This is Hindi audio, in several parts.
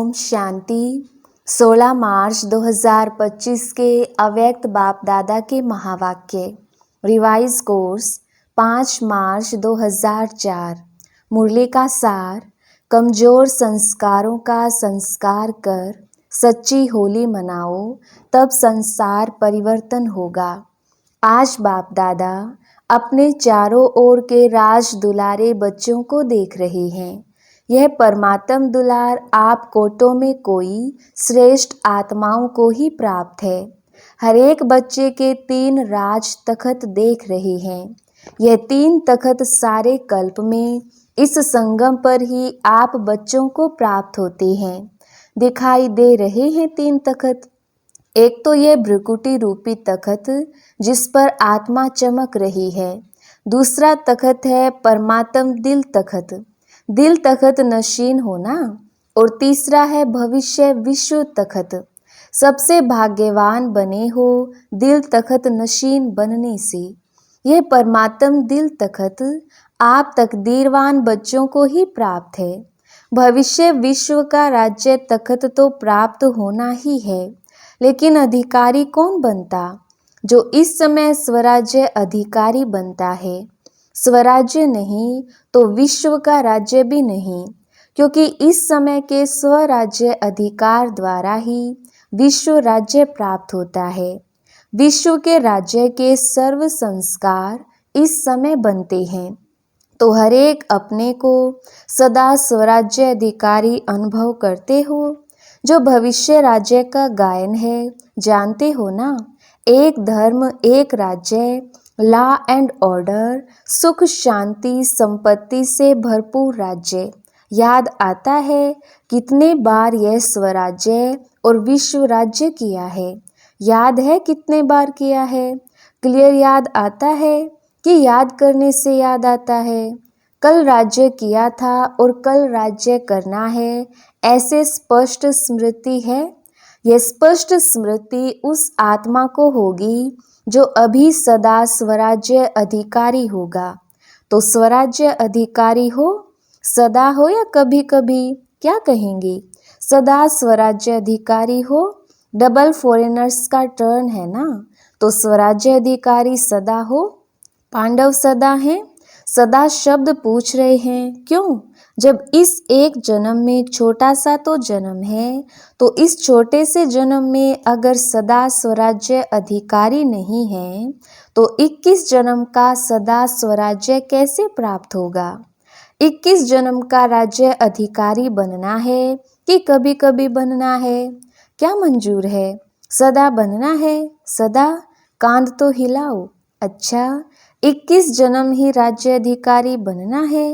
ओम शांति। 16 मार्च 2025 के अव्यक्त बाप दादा के महावाक्य। रिवाइज कोर्स 5 मार्च 2004। मुरली का सार। कमजोर संस्कारों का संस्कार कर सच्ची होली मनाओ, तब संसार परिवर्तन होगा। आज बाप दादा अपने चारों ओर के राज दुलारे बच्चों को देख रहे हैं। यह परमात्म दुलार आप कोटों में कोई श्रेष्ठ आत्माओं को ही प्राप्त है। हर एक बच्चे के 3 राज तखत देख रहे हैं। यह 3 तखत सारे कल्प में इस संगम पर ही आप बच्चों को प्राप्त होते हैं। दिखाई दे रहे हैं 3 तखत। एक तो यह भ्रुकुटी रूपी तखत जिस पर आत्मा चमक रही है। दूसरा तखत है परमात्म दिल तखत, दिल तखत नशीन होना। और तीसरा है भविष्य विश्व तखत। सबसे भाग्यवान बने हो दिल तखत नशीन बनने से। यह परमात्म दिल तखत आप तकदीरवान बच्चों को ही प्राप्त है। भविष्य विश्व का राज्य तखत तो प्राप्त होना ही है, लेकिन अधिकारी कौन बनता? जो इस समय स्वराज्य अधिकारी बनता है। स्वराज्य नहीं तो विश्व का राज्य भी नहीं, क्योंकि इस समय के स्वराज्य अधिकार द्वारा ही विश्व राज्य प्राप्त होता है। विश्व के राज्य के सर्व संस्कार इस समय बनते हैं, तो हर एक अपने को सदा स्वराज्य अधिकारी अनुभव करते हो। जो भविष्य राज्य का गायन है, जानते हो ना, एक धर्म एक राज्य, लॉ एंड ऑर्डर, सुख शांति संपत्ति से भरपूर राज्य। याद आता है कितने बार यह स्वराज्य और विश्व राज्य किया है? याद है कितने बार किया है? क्लियर याद आता है कि याद करने से याद आता है? कल राज्य किया था और कल राज्य करना है, ऐसे स्पष्ट स्मृति है। यह स्पष्ट स्मृति उस आत्मा को होगी जो अभी सदा स्वराज्य अधिकारी होगा। तो स्वराज्य अधिकारी हो, सदा हो या कभी कभी? क्या कहेंगे? सदा स्वराज्य अधिकारी हो। डबल फॉरेनर्स का टर्न है ना, तो स्वराज्य अधिकारी सदा हो। पांडव सदा हैं। सदा शब्द पूछ रहे हैं क्यों? जब इस एक जन्म में छोटा सा तो जन्म है, तो इस छोटे से जन्म में अगर सदा स्वराज्य अधिकारी नहीं है, तो 21 जन्म का सदा स्वराज्य कैसे प्राप्त होगा? 21 जन्म का राज्य अधिकारी बनना है कि कभी कभी बनना है? क्या मंजूर है? सदा बनना है। सदा कांध तो हिलाओ। अच्छा, 21 जन्म ही राज्य अधिकारी बनना है।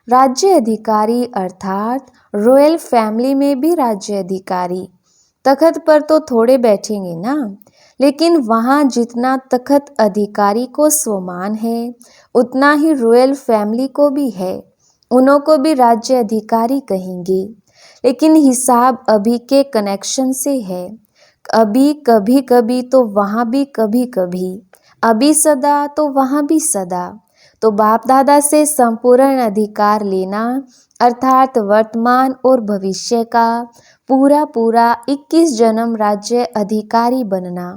राज्य अधिकारी अर्थात रॉयल फैमिली में भी राज्य अधिकारी। तखत पर तो थोड़े बैठेंगे ना, लेकिन वहाँ जितना तखत अधिकारी को स्वमान है, उतना ही रॉयल फैमिली को भी है। उन्हों को भी राज्य अधिकारी कहेंगे, लेकिन हिसाब अभी के कनेक्शन से है। अभी कभी कभी तो वहाँ भी कभी कभी, अभी सदा तो वहाँ भी सदा। तो बाप दादा से संपूर्ण अधिकार लेना अर्थात वर्तमान और भविष्य का पूरा पूरा 21 जन्म राज्य अधिकारी बनना।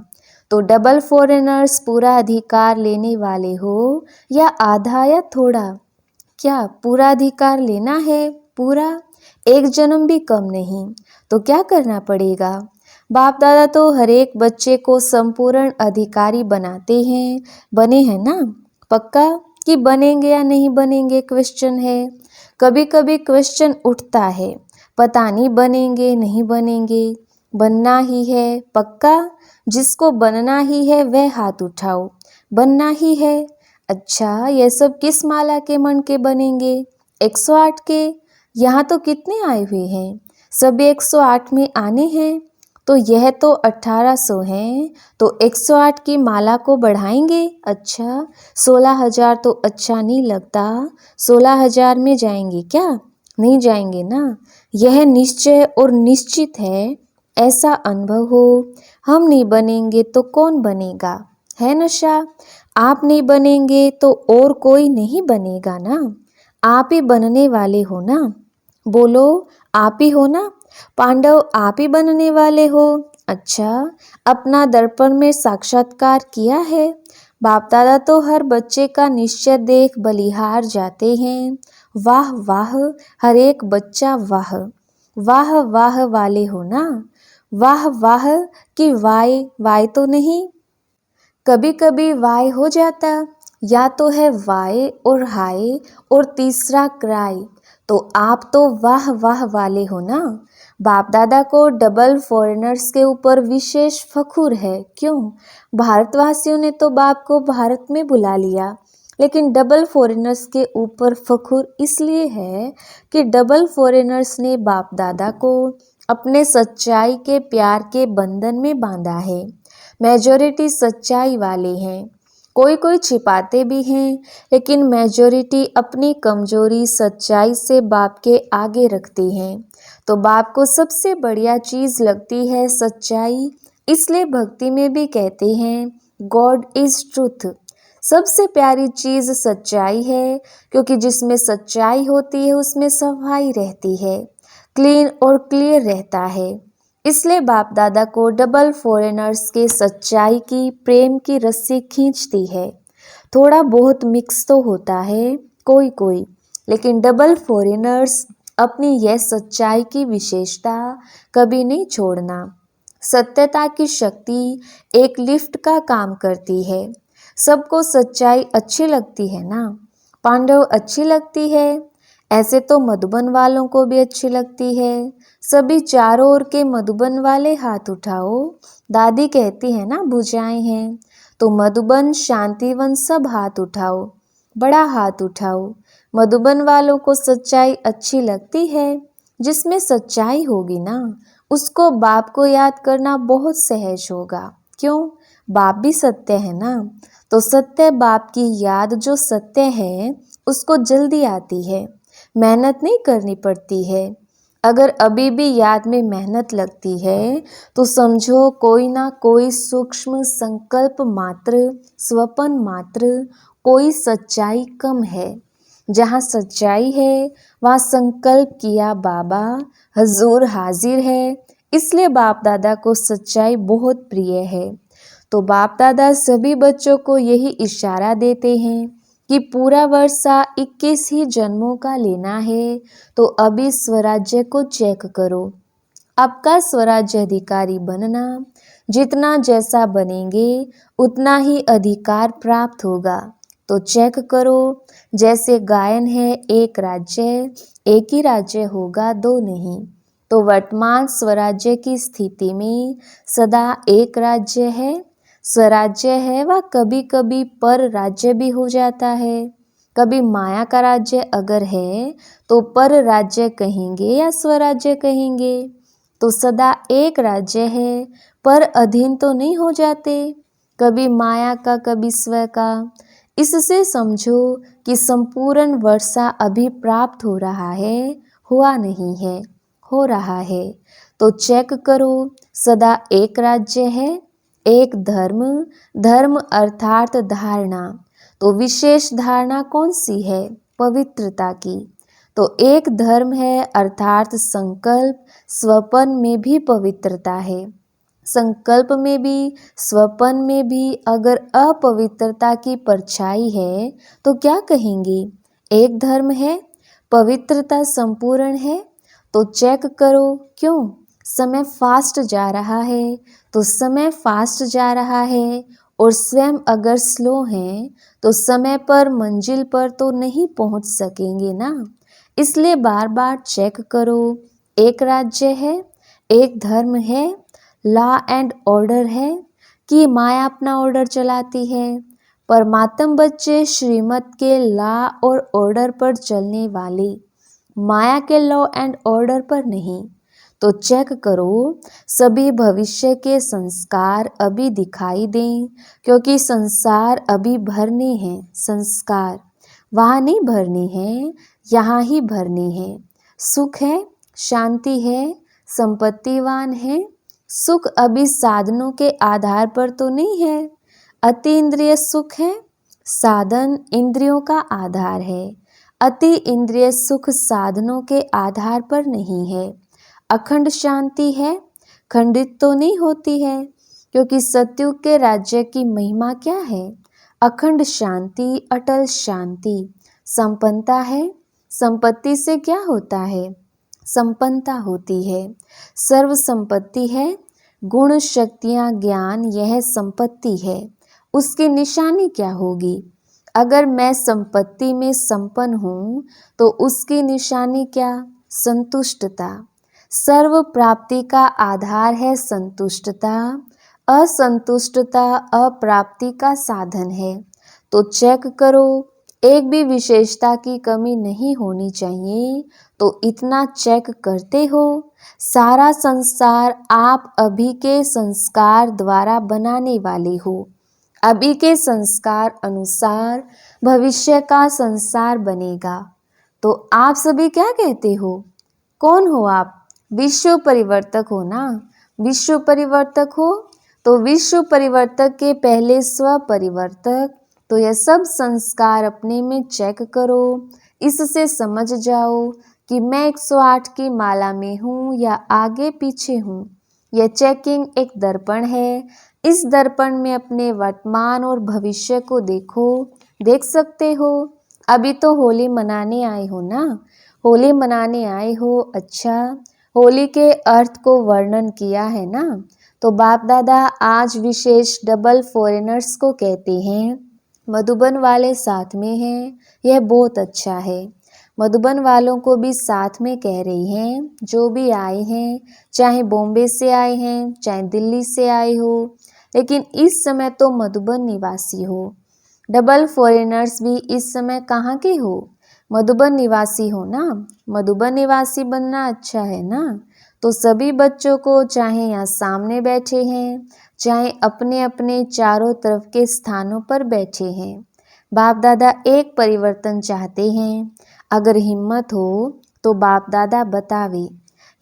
तो डबल फॉरेनर्स पूरा अधिकार लेने वाले हो या आधा या थोड़ा? क्या पूरा अधिकार लेना है? पूरा? एक जन्म भी कम नहीं। तो क्या करना पड़ेगा? बाप दादा तो हर एक बच्चे को संपूर्ण अधिकारी बनाते हैं। बने हैं ना? पक्का कि बनेंगे या नहीं बनेंगे? क्वेश्चन है। कभी कभी क्वेश्चन उठता है, पता नहीं बनेंगे नहीं बनेंगे। बनना ही है। पक्का? जिसको बनना ही है वह हाथ उठाओ। बनना ही है। अच्छा, यह सब किस माला के मन के बनेंगे? 108 के। यहाँ तो कितने आए हुए हैं? सभी 108 में आने हैं। तो यह तो 1800 हैं, तो 108 की माला को बढ़ाएंगे। अच्छा, 16,000 तो अच्छा नहीं लगता। 16,000 में जाएंगे क्या? नहीं जाएंगे ना। यह निश्चय और निश्चित है, ऐसा अनुभव हो। हम नहीं बनेंगे तो कौन बनेगा? है नशा। आप नहीं बनेंगे तो और कोई नहीं बनेगा ना। आप ही बनने वाले हो ना। बोलो, आप ही हो ना। पांडव आप ही बनने वाले हो? अच्छा, अपना दर्पण में साक्षात्कार किया है? बाप दादा तो हर बच्चे का निश्चय देख बलिहार जाते हैं। वाह वाह, हर एक बच्चा वाह वाह वाह वाले हो ना? वाह वाह कि वाय वाय तो नहीं? कभी कभी वाय हो जाता, या तो है वाय और हाय और तीसरा क्राय। तो आप तो वाह वाह वाले हो ना? बाप दादा को डबल फॉरेनर्स के ऊपर विशेष फखुर है। क्यों? भारतवासियों ने तो बाप को भारत में बुला लिया, लेकिन डबल फॉरेनर्स के ऊपर फखुर इसलिए है कि डबल फॉरेनर्स ने बाप दादा को अपने सच्चाई के प्यार के बंधन में बांधा है। मेजॉरिटी सच्चाई वाले हैं, कोई कोई छिपाते भी हैं, लेकिन मेजॉरिटी अपनी कमजोरी सच्चाई से बाप के आगे रखती हैं। तो बाप को सबसे बढ़िया चीज़ लगती है सच्चाई, इसलिए भक्ति में भी कहते हैं गॉड इज ट्रूथ। सबसे प्यारी चीज़ सच्चाई है, क्योंकि जिसमें सच्चाई होती है उसमें सफाई रहती है, क्लीन और क्लियर रहता है। इसलिए बाप दादा को डबल फॉरेनर्स के सच्चाई की प्रेम की रस्सी खींचती है। थोड़ा बहुत मिक्स तो होता है कोई कोई, लेकिन डबल फॉरेनर्स अपनी यह सच्चाई की विशेषता कभी नहीं छोड़ना। सत्यता की शक्ति एक लिफ्ट का काम करती है। सबको सच्चाई अच्छी लगती है ना? पांडव अच्छी लगती है, ऐसे तो मधुबन वालों को भी अच्छी लगती है। सभी चारों ओर के मधुबन वाले हाथ उठाओ। दादी कहती है ना भुजाएं हैं, तो मधुबन शांतिवन सब हाथ उठाओ, बड़ा हाथ उठाओ। मधुबन वालों को सच्चाई अच्छी लगती है। जिसमें सच्चाई होगी ना, उसको बाप को याद करना बहुत सहज होगा। क्यों? बाप भी सत्य है ना, तो सत्य बाप की याद जो सत्य है उसको जल्दी आती है, मेहनत नहीं करनी पड़ती है। अगर अभी भी याद में मेहनत लगती है तो समझो कोई ना कोई सूक्ष्म संकल्प मात्र, स्वपन मात्र, कोई सच्चाई कम है। जहाँ सच्चाई है वहाँ संकल्प किया बाबा हजूर हाजिर है। इसलिए बाप दादा को सच्चाई बहुत प्रिय है। तो बाप दादा सभी बच्चों को यही इशारा देते हैं कि पूरा वर्षा 21 ही जन्मों का लेना है, तो अभी स्वराज्य को चेक करो। आपका स्वराज्य अधिकारी बनना, जितना जैसा बनेंगे उतना ही अधिकार प्राप्त होगा। तो चेक करो, जैसे गायन है एक राज्य, एक ही राज्य होगा, दो नहीं। तो वर्तमान स्वराज्य की स्थिति में सदा एक राज्य है, स्वराज्य है, वह कभी कभी पर राज्य भी हो जाता है। कभी माया का राज्य अगर है तो पर राज्य कहेंगे या स्वराज्य कहेंगे। तो सदा एक राज्य है, पर अधीन तो नहीं हो जाते, कभी माया का कभी स्व का। इससे समझो कि संपूर्ण वर्षा अभी प्राप्त हो रहा है, हुआ नहीं है, हो रहा है। तो चेक करो, सदा एक राज्य है, एक धर्म, धर्म अर्थात धारणा। तो विशेष धारणा कौन सी है? पवित्रता की। तो एक धर्म है अर्थात संकल्प, स्वपन में भी पवित्रता है। संकल्प में भी, स्वपन में भी अगर अपवित्रता की परछाई है तो क्या कहेंगे? एक धर्म है, पवित्रता संपूर्ण है। तो चेक करो, क्यों? समय फास्ट जा रहा है, तो समय फास्ट जा रहा है और स्वयं अगर स्लो हैं तो समय पर मंजिल पर तो नहीं पहुंच सकेंगे ना। इसलिए बार बार चेक करो, एक राज्य है, एक धर्म है, लॉ एंड ऑर्डर है कि माया अपना ऑर्डर चलाती है। परमात्म बच्चे श्रीमत के लॉ और ऑर्डर पर चलने वाले, माया के लॉ एंड ऑर्डर पर नहीं। तो चेक करो, सभी भविष्य के संस्कार अभी दिखाई दें, क्योंकि संसार अभी भरने हैं। संस्कार वहाँ नहीं भरने हैं, यहाँ ही भरने हैं। सुख है, शांति है, संपत्तिवान है। सुख अभी साधनों के आधार पर तो नहीं है। अति इंद्रिय सुख है, साधन इंद्रियों का आधार है। अति इंद्रिय सुख साधनों के आधार पर नहीं है। अखंड शांति है, खंडित तो नहीं होती है, क्योंकि सतयुग के राज्य की महिमा क्या है? अखंड शांति, अटल शांति। संपन्नता है, संपत्ति से क्या होता है? संपन्नता होती है। सर्व संपत्ति है, गुण शक्तियाँ ज्ञान यह संपत्ति है। उसकी निशानी क्या होगी? अगर मैं संपत्ति में संपन्न हूँ तो उसकी निशानी क्या? संतुष्टता। सर्व प्राप्ति का आधार है संतुष्टता। असंतुष्टता अप्राप्ति का साधन है। तो चेक करो, एक भी विशेषता की कमी नहीं होनी चाहिए। तो इतना चेक करते हो? सारा संसार आप अभी के संस्कार द्वारा बनाने वाले हो। अभी के संस्कार अनुसार भविष्य का संसार बनेगा। तो आप सभी क्या कहते हो? कौन हो आप? विश्व परिवर्तक हो ना? विश्व परिवर्तक हो तो विश्व परिवर्तक के पहले स्व परिवर्तक। तो यह सब संस्कार अपने में चेक करो। इससे समझ जाओ कि मैं 108 की माला में हूँ या आगे पीछे हूँ। यह चेकिंग एक दर्पण है। इस दर्पण में अपने वर्तमान और भविष्य को देखो। देख सकते हो? अभी तो होली मनाने आए हो ना? होली मनाने आए हो, अच्छा। होली के अर्थ को वर्णन किया है ना? तो बाप दादा आज विशेष डबल फॉरेनर्स को कहते हैं। मधुबन वाले साथ में हैं, यह बहुत अच्छा है। मधुबन वालों को भी साथ में कह रही हैं, जो भी आए हैं, चाहे बॉम्बे से आए हैं, चाहे दिल्ली से आए हो, लेकिन इस समय तो मधुबन निवासी हो। डबल फॉरेनर्स भी इस समय कहाँ के हो? मधुबन निवासी हो ना? मधुबन निवासी बनना अच्छा है ना? तो सभी बच्चों को, चाहे यहाँ सामने बैठे हैं, चाहे अपने अपने चारों तरफ के स्थानों पर बैठे हैं, बाप दादा एक परिवर्तन चाहते हैं। अगर हिम्मत हो तो बाप दादा बतावे।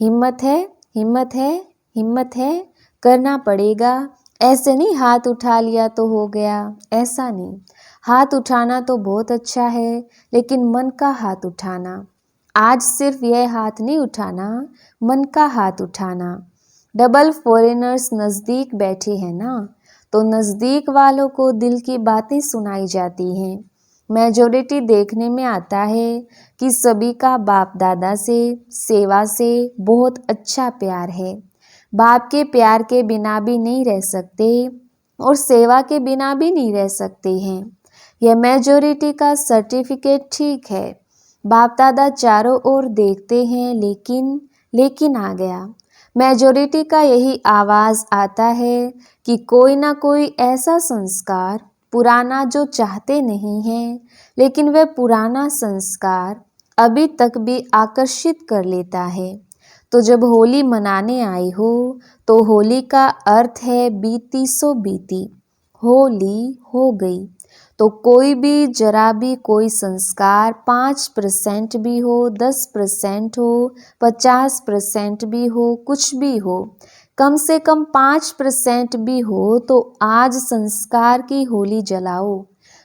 हिम्मत है, हिम्मत है, हिम्मत है, करना पड़ेगा। ऐसे नहीं हाथ उठा लिया तो हो गया, ऐसा नहीं। हाथ उठाना तो बहुत अच्छा है, लेकिन मन का हाथ उठाना। आज सिर्फ यह हाथ नहीं उठाना, मन का हाथ उठाना। डबल फॉरेनर्स नज़दीक बैठे हैं ना, तो नज़दीक वालों को दिल की बातें सुनाई जाती हैं। मेजॉरिटी देखने में आता है कि सभी का बाप दादा से, सेवा से बहुत अच्छा प्यार है। बाप के प्यार के बिना भी नहीं रह सकते और सेवा के बिना भी नहीं रह सकते हैं। यह मेजॉरिटी का सर्टिफिकेट ठीक है। बाप दादा चारों ओर देखते हैं, लेकिन आ गया। मेजॉरिटी का यही आवाज़ आता है कि कोई ना कोई ऐसा संस्कार पुराना जो चाहते नहीं हैं, लेकिन वह पुराना संस्कार अभी तक भी आकर्षित कर लेता है। तो जब होली मनाने आए हो तो होली का अर्थ है बीती सो बीती। होली हो गई। तो कोई भी जरा भी कोई संस्कार 5% भी हो, 10% हो, 50% भी हो, कुछ भी हो, कम से कम 5% भी हो, तो आज संस्कार की होली जलाओ।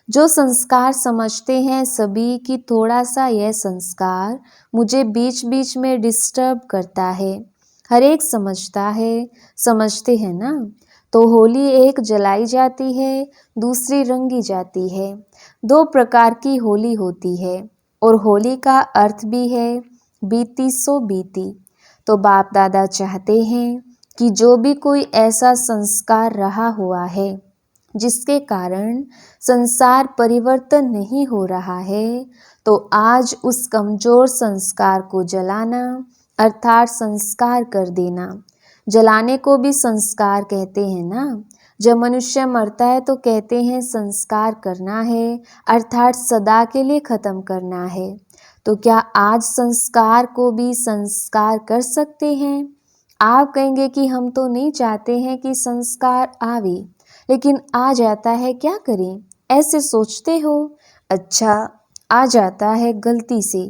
जो संस्कार समझते हैं सभी कि थोड़ा सा यह संस्कार मुझे बीच बीच में डिस्टर्ब करता है, हर एक समझता है, समझते हैं ना? तो होली एक जलाई जाती है, दूसरी रंगी जाती है। 2 प्रकार की होली होती है और होली का अर्थ भी है बीती सो बीती। तो बाप दादा चाहते हैं कि जो भी कोई ऐसा संस्कार रहा हुआ है जिसके कारण संसार परिवर्तन नहीं हो रहा है, तो आज उस कमजोर संस्कार को जलाना अर्थात संस्कार कर देना। जलाने को भी संस्कार कहते हैं ना। जब मनुष्य मरता है तो कहते हैं संस्कार करना है, अर्थात सदा के लिए खत्म करना है। तो क्या आज संस्कार को भी संस्कार कर सकते हैं? आप कहेंगे कि हम तो नहीं चाहते हैं कि संस्कार आवे, लेकिन आ जाता है, क्या करें? ऐसे सोचते हो? अच्छा, आ जाता है गलती से।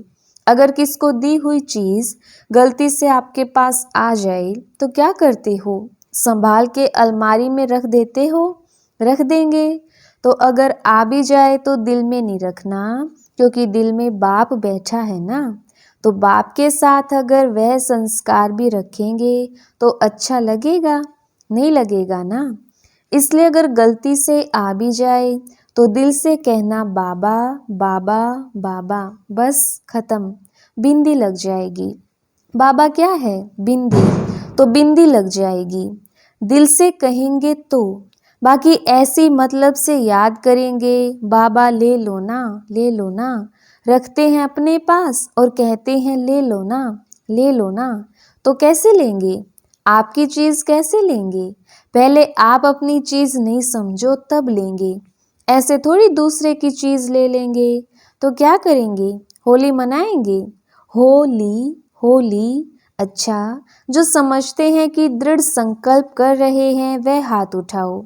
अगर किसको दी हुई चीज़ गलती से आपके पास आ जाए तो क्या करते हो? संभाल के अलमारी में रख देते हो? रख देंगे। तो अगर आ भी जाए तो दिल में नहीं रखना, क्योंकि दिल में बाप बैठा है ना। तो बाप के साथ अगर वह संस्कार भी रखेंगे तो अच्छा लगेगा? नहीं लगेगा ना। इसलिए अगर गलती से आ भी जाए तो दिल से कहना बाबा बाबा बाबा, बस खत्म, बिंदी लग जाएगी। बाबा क्या है? बिंदी, तो बिंदी लग जाएगी। दिल से कहेंगे तो, बाकी ऐसी मतलब से याद करेंगे बाबा ले लो ना, ले लो ना, रखते हैं अपने पास और कहते हैं ले लो ना, ले लो ना, तो कैसे लेंगे? आपकी चीज़ कैसे लेंगे? पहले आप अपनी चीज़ नहीं समझो तब लेंगे। ऐसे थोड़ी दूसरे की चीज़ ले लेंगे। तो क्या करेंगे? होली मनाएंगे। होली होली, अच्छा, जो समझते हैं कि दृढ़ संकल्प कर रहे हैं वह हाथ उठाओ।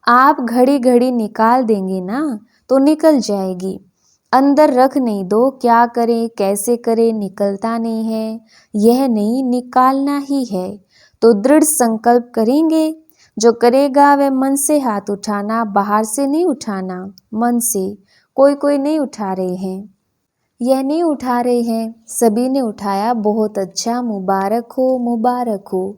आप घड़ी घड़ी निकाल देंगे ना तो निकल जाएगी। अंदर रख नहीं दो, क्या करें कैसे करें निकलता नहीं है, यह नहीं निकालना ही है। तो दृढ़ संकल्प करेंगे। जो करेगा वह मन से हाथ उठाना, बाहर से नहीं उठाना, मन से। कोई कोई नहीं उठा रहे हैं, यह नहीं उठा रहे हैं, सभी ने उठाया, बहुत अच्छा, मुबारक हो मुबारक हो।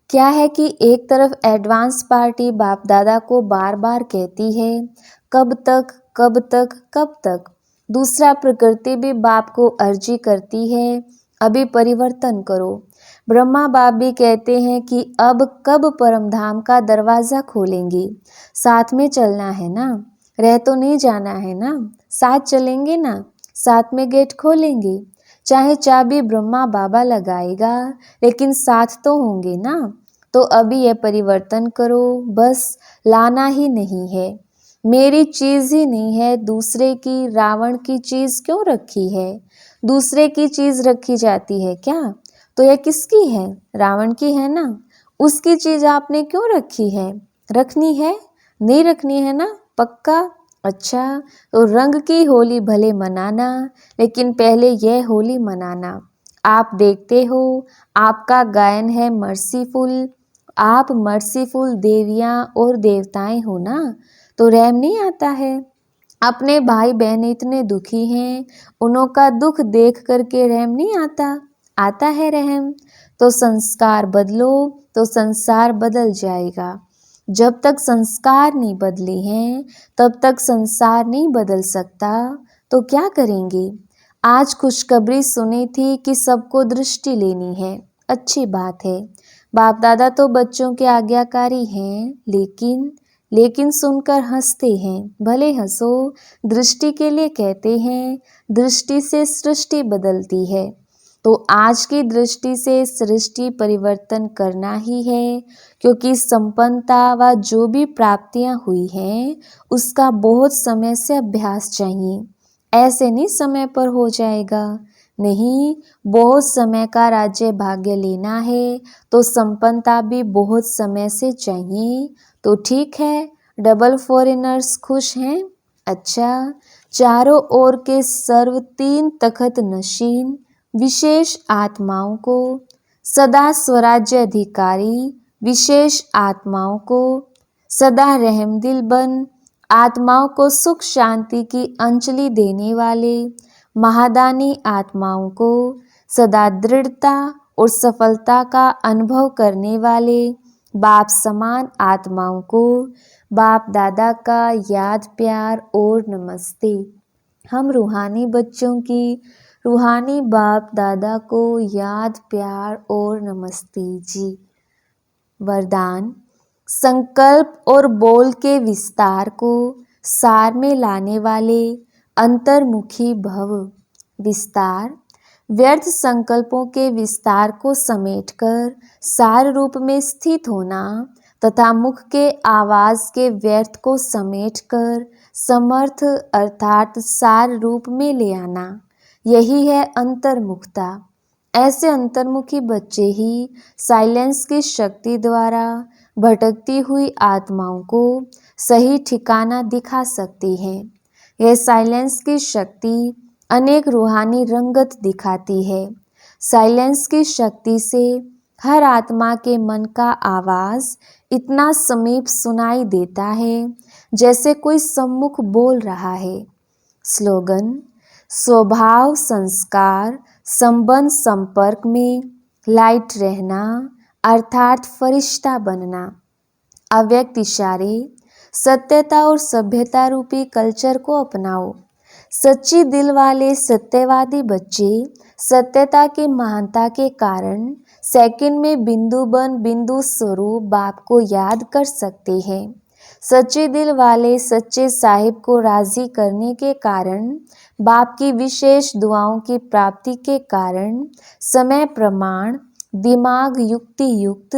क्या है कि एक तरफ एडवांस पार्टी बाप दादा को बार बार कहती है कब तक कब तक कब तक। दूसरा प्रकृति भी बाप को अर्जी करती है अभी परिवर्तन करो। ब्रह्मा बाप भी कहते हैं कि अब कब परमधाम का दरवाज़ा खोलेंगे। साथ में चलना है ना, रह तो नहीं जाना है ना, साथ चलेंगे ना, साथ में गेट खोलेंगे। चाहे चाबी ब्रह्मा बाबा लगाएगा लेकिन साथ तो होंगे ना। तो अभी यह परिवर्तन करो, बस लाना ही नहीं है। मेरी चीज़ ही नहीं है, दूसरे की, रावण की चीज़ क्यों रखी है? दूसरे की चीज़ रखी जाती है क्या? तो यह किसकी है? रावण की है ना। उसकी चीज़ आपने क्यों रखी है? रखनी है? नहीं रखनी है ना, पक्का? अच्छा, तो रंग की होली भले मनाना लेकिन पहले यह होली मनाना। आप देखते हो आपका गायन है मर्सीफुल, आप मर्सीफुल देवियाँ और देवताएं हो ना, तो रहम नहीं आता है? अपने भाई बहन इतने दुखी हैं, उन्हों का दुख देख करके रहम नहीं आता? आता है रहम। तो संस्कार बदलो तो संसार बदल जाएगा। जब तक संस्कार नहीं बदले हैं तब तक संसार नहीं बदल सकता। तो क्या करेंगे? आज खुशखबरी सुनी थी कि सबको दृष्टि लेनी है, अच्छी बात है। बाप दादा तो बच्चों के आज्ञाकारी हैं, लेकिन सुनकर हंसते हैं। भले हंसो, दृष्टि के लिए कहते हैं, दृष्टि से सृष्टि बदलती है। तो आज की दृष्टि से सृष्टि परिवर्तन करना ही है, क्योंकि संपन्नता व जो भी प्राप्तियां हुई हैं उसका बहुत समय से अभ्यास चाहिए। ऐसे नहीं समय पर हो जाएगा, नहीं, बहुत समय का राज्य भाग्य लेना है तो संपन्नता भी बहुत समय से चाहिए। तो ठीक है, डबल फॉरेनर्स खुश हैं? अच्छा, चारों ओर के सर्व तीन तखत नशीन विशेष आत्माओं को, सदा स्वराज्य अधिकारी विशेष आत्माओं को, सदा रहमदिल बन आत्माओं को सुख शांति की अंजलि देने वाले महादानी आत्माओं को, सदा दृढ़ता और सफलता का अनुभव करने वाले बाप समान आत्माओं को बाप दादा का याद प्यार और नमस्ते। हम रूहानी बच्चों की रूहानी बाप दादा को याद प्यार और नमस्ते जी। वरदान, संकल्प और बोल के विस्तार को सार में लाने वाले अंतर्मुखी भव। विस्तार, व्यर्थ संकल्पों के विस्तार को समेटकर सार रूप में स्थित होना तथा मुख के आवाज के व्यर्थ को समेटकर समर्थ अर्थात सार रूप में ले आना, यही है अंतर्मुखता। ऐसे अंतर्मुखी बच्चे ही साइलेंस की शक्ति द्वारा भटकती हुई आत्माओं को सही ठिकाना दिखा सकते हैं। यह साइलेंस की शक्ति अनेक रूहानी रंगत दिखाती है। साइलेंस की शक्ति से हर आत्मा के मन का आवाज इतना समीप सुनाई देता है जैसे कोई सम्मुख बोल रहा है। स्लोगन, स्वभाव संस्कार संबंध संपर्क में लाइट रहना अर्थात फरिश्ता बनना। अव्यक्त इशारे, सत्यता और सभ्यता रूपी कल्चर को अपनाओ। सच्ची दिल वाले सत्यवादी बच्चे सत्यता की महानता के कारण सेकंड में बिंदु बन बिंदु स्वरूप बाप को याद कर सकते हैं। सच्चे दिल वाले सच्चे साहिब को राजी करने के कारण बाप की विशेष दुआओं की प्राप्ति के कारण समय प्रमाण दिमाग युक्ति युक्त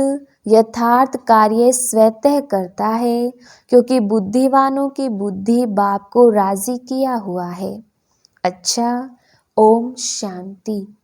यथार्थ कार्य स्वतः करता है, क्योंकि बुद्धिवानों की बुद्धि बाप को राजी किया हुआ है। अच्छा, ओम शांति।